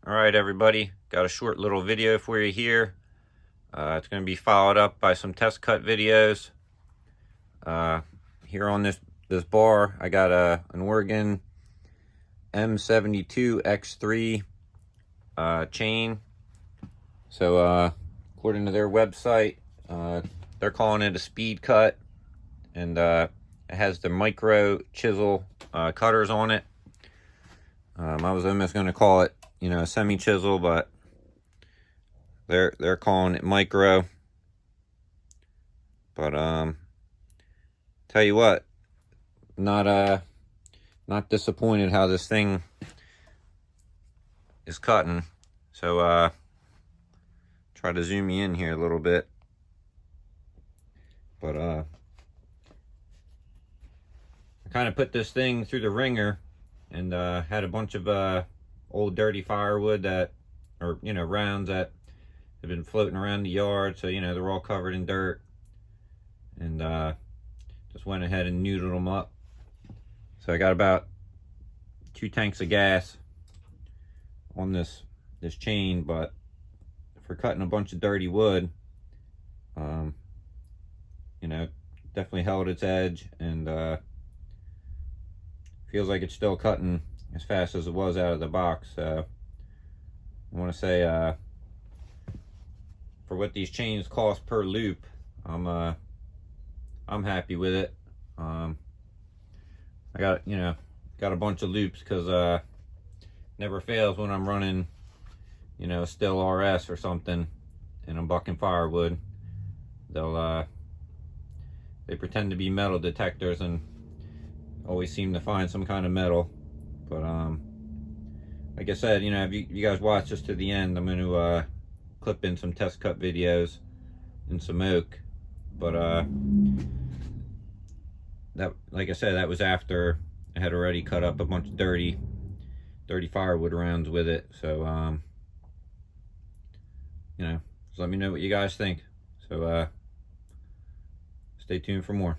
Alright everybody, got a short little video for you here. It's going to be followed up by some test cut videos. Here on this bar, I got an Oregon M72X3 chain. So according to their website, they're calling it a speed cut, and it has the micro chisel cutters on it. I was almost going to call it, a semi chisel, but they're calling it micro. But tell you what, not disappointed how this thing is cutting. So try to zoom you in here a little bit. But I kind of put this thing through the ringer, and had a bunch of old dirty firewood rounds that have been floating around the yard, so they're all covered in dirt, and just went ahead and noodled them up. So I got about 2 tanks of gas on this chain, but for cutting a bunch of dirty wood, definitely held its edge, and feels like it's still cutting as fast as it was out of the box. So I want to say, for what these chains cost per loop, I'm happy with it. I got a bunch of loops, because never fails when I'm running a Still RS or something and I'm bucking firewood. They pretend to be metal detectors and always seem to find some kind of metal. But like I said, if you guys watch this to the end, I'm going to clip in some test cut videos and some oak. But that, like I said, that was after I had already cut up a bunch of dirty firewood rounds with it. So just let me know what you guys think. So stay tuned for more.